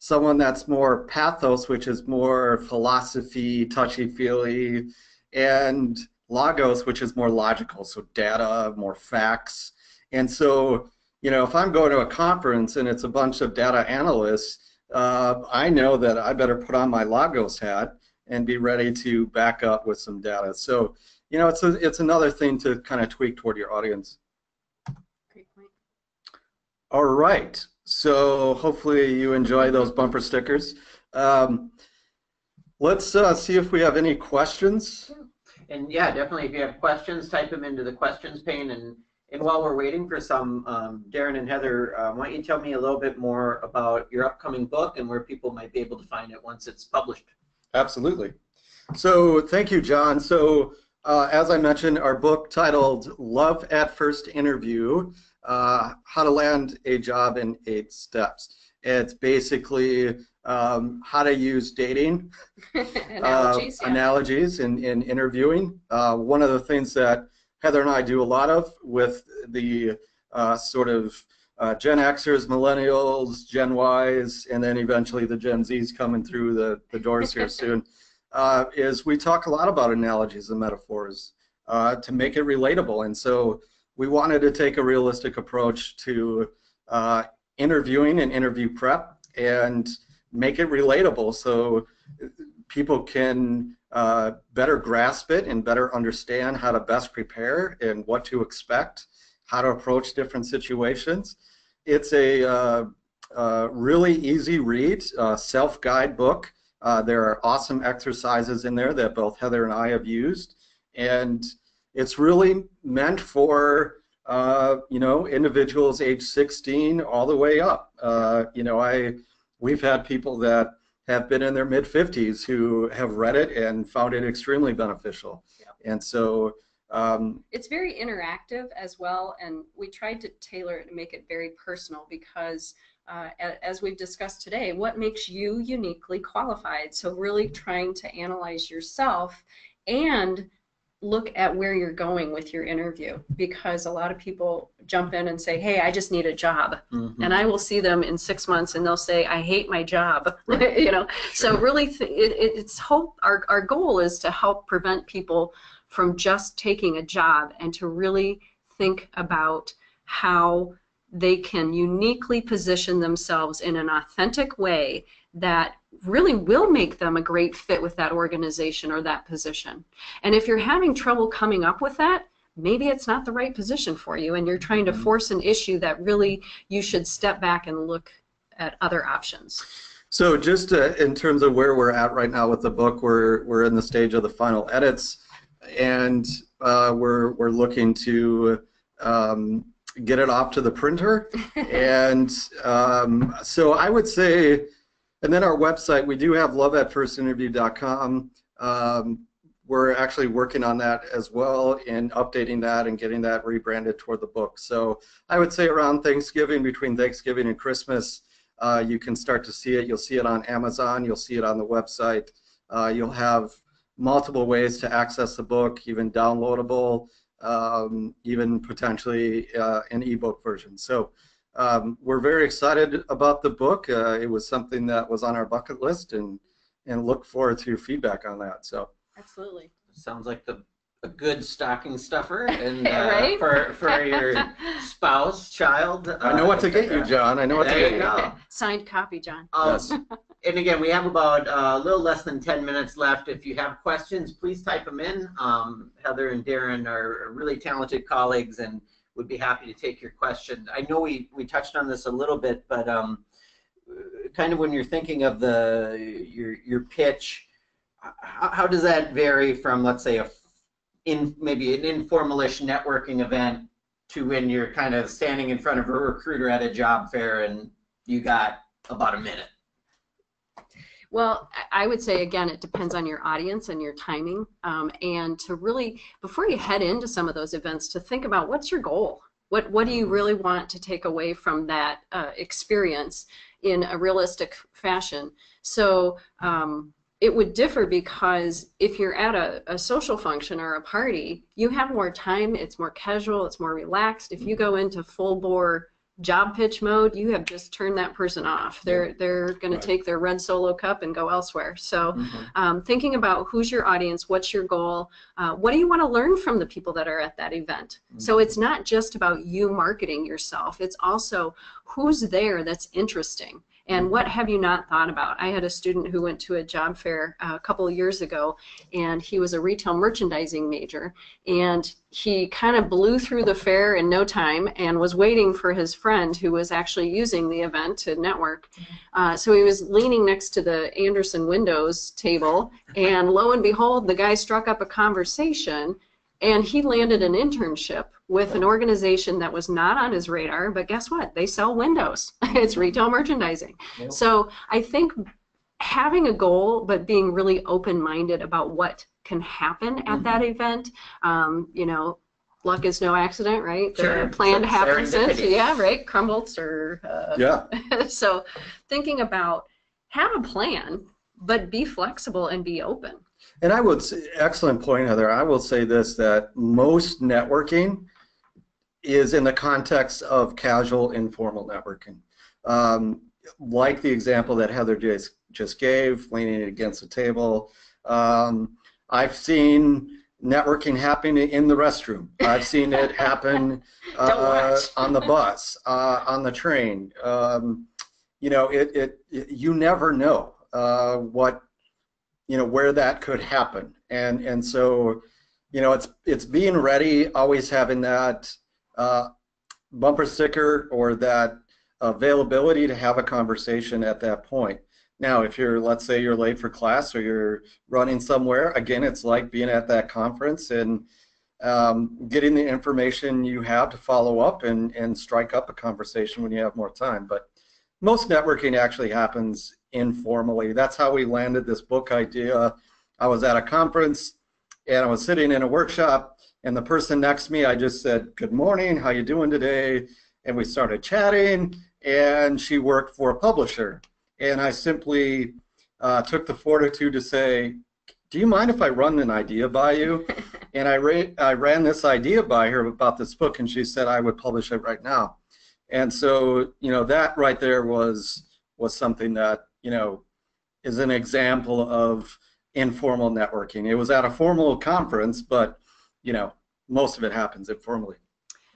someone that's more pathos, which is more philosophy, touchy-feely, and logos, which is more logical, so data, more facts. And so, you know, if I'm going to a conference and it's a bunch of data analysts, I know that I better put on my logos hat and be ready to back up with some data. So, you know, it's another thing to kind of tweak toward your audience. Great point. All right. So hopefully you enjoy those bumper stickers. Let's see if we have any questions. And yeah, definitely if you have questions, type them into the questions pane. And while we're waiting for some, Darren and Heather, why don't you tell me a little bit more about your upcoming book and where people might be able to find it once it's published? Absolutely. So thank you, John. So as I mentioned, our book titled Love at First Interview, How to Land a Job in 8 Steps. It's basically how to use dating analogies in interviewing. One of the things that Heather and I do a lot of with the sort of Gen Xers, Millennials, Gen Ys, and then eventually the Gen Zs coming through the doors here soon, is we talk a lot about analogies and metaphors to make it relatable. And so we wanted to take a realistic approach to interviewing and interview prep and make it relatable so people can better grasp it and better understand how to best prepare and what to expect, how to approach different situations. It's a really easy read, self-guide book. There are awesome exercises in there that both Heather and I have used, and it's really meant for you know, individuals age 16 all the way up. You know, we've had people that have been in their mid-50s who have read it and found it extremely beneficial. Yep. And so it's very interactive as well, and we tried to tailor it and make it very personal because as we've discussed today, what makes you uniquely qualified? So really trying to analyze yourself and look at where you're going with your interview, because a lot of people jump in and say, hey, I just need a job. Mm-hmm. And I will see them in 6 months and they'll say, I hate my job. Right. You know, sure. So really it's hope. Our goal is to help prevent people from just taking a job and to really think about how they can uniquely position themselves in an authentic way that really will make them a great fit with that organization or that position. And if you're having trouble coming up with that, maybe it's not the right position for you and you're trying to force an issue that really you should step back and look at other options. So just in terms of where we're at right now with the book, we're in the stage of the final edits, and we're looking to get it off to the printer. And so I would say, and then our website, we do have loveatfirstinterview.com. We're actually working on that as well and updating that and getting that rebranded toward the book. So I would say around Thanksgiving, between Thanksgiving and Christmas, you can start to see it. You'll see it on Amazon. You'll see it on the website. You'll have multiple ways to access the book, even downloadable, even potentially an ebook version. So we're very excited about the book. It was something that was on our bucket list, and look forward to feedback on that. So absolutely. Sounds like a good stocking stuffer, and right? for your spouse, child. I know what to get you, John. I know what to get you. Signed copy, John. Yes. And again, we have about a little less than 10 minutes left. If you have questions, please type them in. Heather and Darren are really talented colleagues and would be happy to take your question. I know we touched on this a little bit, but kind of when you're thinking of your pitch, how does that vary from, let's say, maybe an informal-ish networking event to when you're kind of standing in front of a recruiter at a job fair and you got about a minute? Well, I would say, again, it depends on your audience and your timing, and to really, before you head into some of those events, to think about what's your goal. What do you really want to take away from that experience in a realistic fashion? So it would differ, because if you're at a social function or a party, you have more time, it's more casual, it's more relaxed. If you go into full-bore job pitch mode, you have just turned that person off. They're going to Right. take their red Solo cup and go elsewhere. So Mhm. thinking about who's your audience, what's your goal, what do you want to learn from the people that are at that event? So it's not just about you marketing yourself. It's also who's there that's interesting. And what have you not thought about? I had a student who went to a job fair a couple of years ago, and he was a retail merchandising major, and he kind of blew through the fair in no time and was waiting for his friend who was actually using the event to network. So he was leaning next to the Anderson Windows table, and lo and behold, the guy struck up a conversation, and he landed an internship with an organization that was not on his radar, but guess what? They sell windows. It's retail merchandising. Yep. So I think having a goal, but being really open-minded about what can happen at that event, you know, luck is no accident, right? Sure. The plan happens. Serendipity. Yeah, right. Crumbles or Yeah. so thinking about have a plan, but be flexible and be open. And I would say, excellent point, Heather. I will say this, that most networking is in the context of casual, informal networking. Like the example that Heather just gave, leaning against the table. I've seen networking happen in the restroom. I've seen it happen on the bus, on the train. You know, you never know what, you know, where that could happen, and so, you know, it's being ready, always having that bumper sticker or that availability to have a conversation at that point. Now, if you're, let's say you're late for class or you're running somewhere, again, it's like being at that conference and getting the information you have to follow up and strike up a conversation when you have more time. But most networking actually happens informally. That's how we landed this book idea. I was at a conference and I was sitting in a workshop, and the person next to me, I just said, "Good morning, how you doing today?" And we started chatting, and she worked for a publisher. And I simply took the fortitude to say, "Do you mind if I run an idea by you?" And I ran this idea by her about this book, and she said I would publish it right now. And so, you know, that right there was something that, you know, is an example of informal networking. It was at a formal conference, but, you know, most of it happens informally.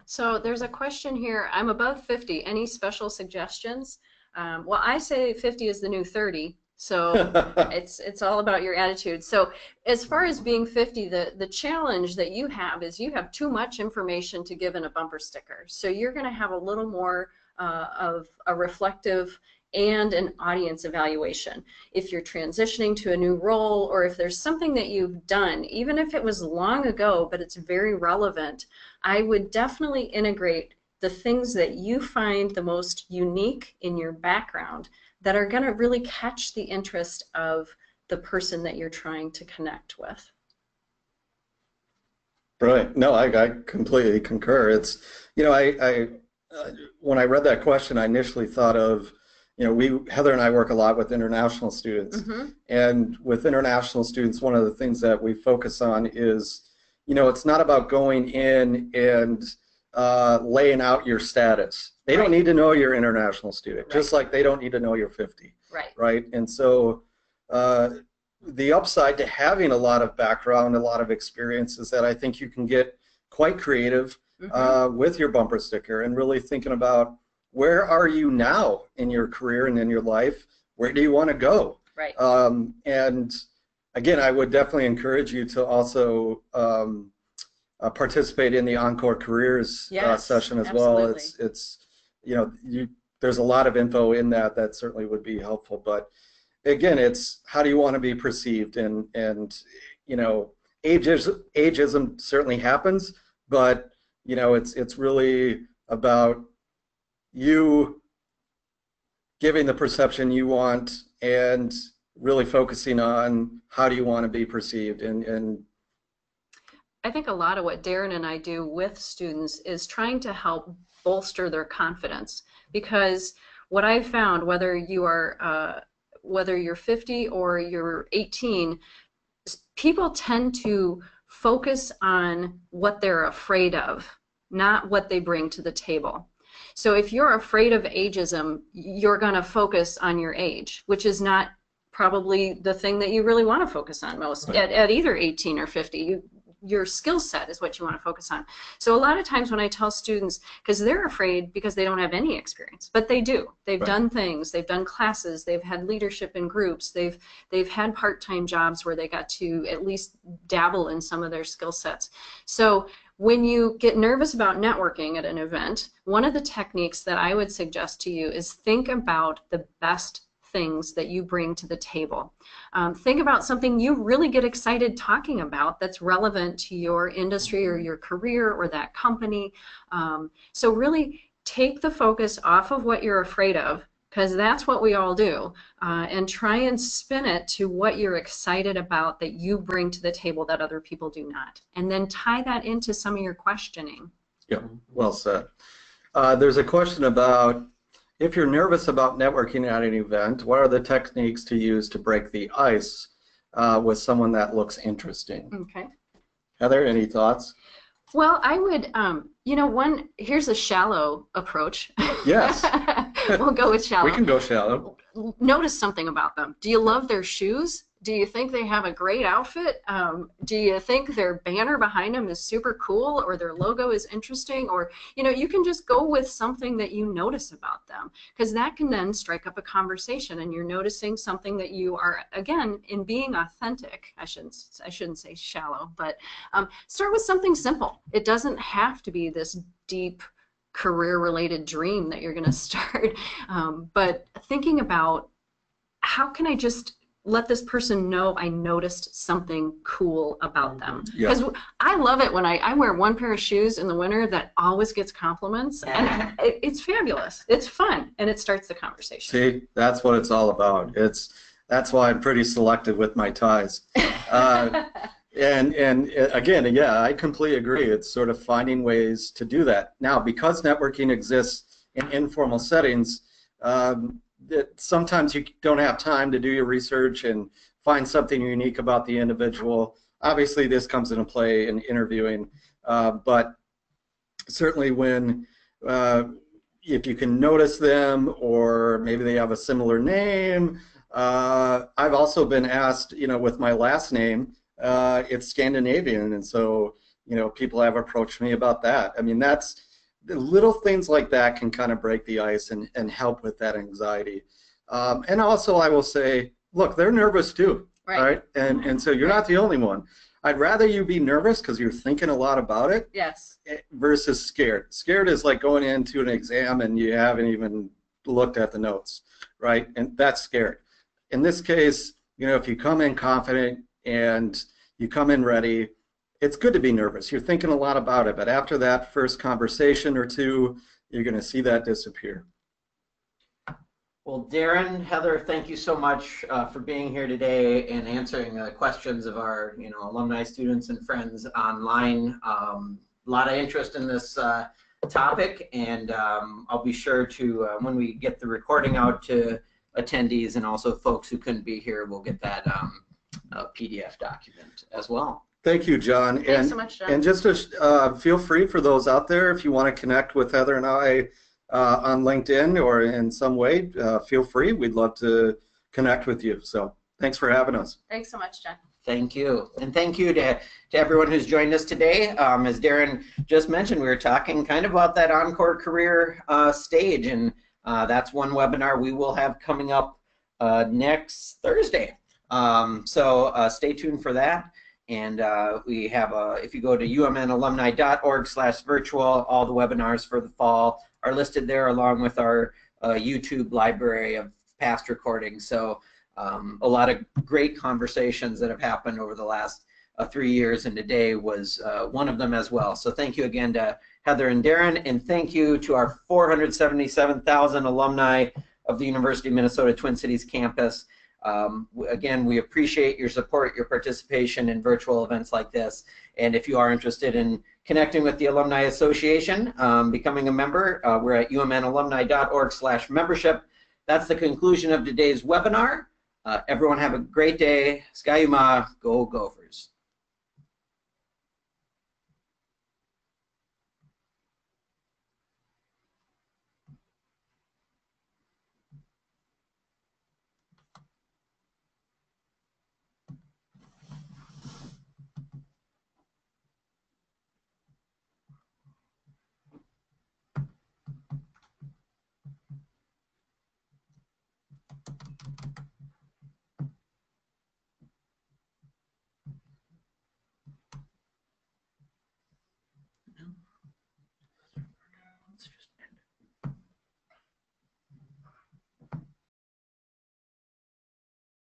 So there's a question here. I'm above 50. Any special suggestions? Well, I say 50 is the new 30. So it's all about your attitude. So as far as being 50, the challenge that you have is you have too much information to give in a bumper sticker. So you're going to have a little more of a reflective and an audience evaluation. If you're transitioning to a new role, or if there's something that you've done, even if it was long ago, but it's very relevant, I would definitely integrate the things that you find the most unique in your background that are going to really catch the interest of the person that you're trying to connect with. Right. No, I completely concur. It's, you know, when I read that question, I initially thought of, you know, Heather and I work a lot with international students. Mm-hmm. And with international students, one of the things that we focus on is, you know, it's not about going in and laying out your status. They don't need to know you're an international student, just like they don't need to know you're 50. Right. Right. And so the upside to having a lot of background, a lot of experience, is that I think you can get quite creative with your bumper sticker and really thinking about, where are you now in your career and in your life? Where do you want to go? Right. And again, I would definitely encourage you to also participate in the Encore Careers session as well. It's you know, there's a lot of info in that certainly would be helpful. But again, it's how do you want to be perceived, and you know, ageism certainly happens, but you know, it's really about you giving the perception you want and really focusing on how do you want to be perceived. And I think a lot of what Darren and I do with students is trying to help bolster their confidence, because what I've found, whether you're 50 or you're 18, people tend to focus on what they're afraid of, not what they bring to the table. So if you're afraid of ageism, you're going to focus on your age, which is not probably the thing that you really want to focus on most at either 18 or 50. Your skill set is what you want to focus on. So a lot of times when I tell students, because they're afraid because they don't have any experience, but they do. They've done things, they've done classes, they've had leadership in groups, they've had part-time jobs where they got to at least dabble in some of their skill sets. So when you get nervous about networking at an event, one of the techniques that I would suggest to you is think about the best things that you bring to the table. Think about something you really get excited talking about that's relevant to your industry or your career or that company. So really take the focus off of what you're afraid of, because that's what we all do, and try and spin it to what you're excited about that you bring to the table that other people do not. And then tie that into some of your questioning. Yeah, well said. There's a question about, if you're nervous about networking at an event, what are the techniques to use to break the ice with someone that looks interesting? Okay. Heather, any thoughts? Well, I would, you know, here's a shallow approach. Yes. We'll go with shallow. We can go shallow. Notice something about them. Do you love their shoes? Do you think they have a great outfit? Do you think their banner behind them is super cool, or their logo is interesting? Or, you know, you can just go with something that you notice about them, because that can then strike up a conversation, and you're noticing something that you are, again, in being authentic. I shouldn't say shallow, but start with something simple. It doesn't have to be this deep career-related dream that you're going to start, but thinking about, how can I just let this person know I noticed something cool about them? Because I love it when I wear one pair of shoes in the winter that always gets compliments, and it's fabulous. It's fun, and it starts the conversation. See, that's what it's all about. That's why I'm pretty selective with my ties. And again, yeah, I completely agree. It's sort of finding ways to do that. Now, because networking exists in informal settings, sometimes you don't have time to do your research and find something unique about the individual. Obviously, this comes into play in interviewing, but certainly when if you can notice them, or maybe they have a similar name. I've also been asked, you know, with my last name, it's Scandinavian, and so, you know, people have approached me about that. I mean, that's the little things like that can kind of break the ice and help with that anxiety. And also, I will say, look, they're nervous too, right? And so you're not the only one. I'd rather you be nervous because you're thinking a lot about it. Yes. Versus scared. Scared is like going into an exam and you haven't even looked at the notes, right? And that's scared. In this case, you know, if you come in confident and you come in ready, it's good to be nervous. You're thinking a lot about it, but after that first conversation or two, you're going to see that disappear. Well, Darren, Heather, thank you so much for being here today and answering questions of our, you know, alumni, students, and friends online. A lot of interest in this topic, and I'll be sure to, when we get the recording out to attendees and also folks who couldn't be here, we'll get that PDF document as well. Thank you, John. Thanks so much, John. And just to, feel free for those out there, if you want to connect with Heather and I on LinkedIn or in some way, feel free. We'd love to connect with you. So thanks for having us. Thanks so much, John. Thank you. And thank you to everyone who's joined us today. As Darren just mentioned, we were talking kind of about that Encore career stage, and that's one webinar we will have coming up next Thursday. So stay tuned for that. And we have, if you go to umnalumni.org/virtual, all the webinars for the fall are listed there, along with our YouTube library of past recordings. So a lot of great conversations that have happened over the last 3 years, and today was one of them as well. So thank you again to Heather and Darren, and thank you to our 477,000 alumni of the University of Minnesota Twin Cities campus. Again, we appreciate your support, your participation in virtual events like this. And if you are interested in connecting with the Alumni Association, becoming a member, we're at umnalumni.org/membership. That's the conclusion of today's webinar. Everyone have a great day. Skayuma, go Gophers.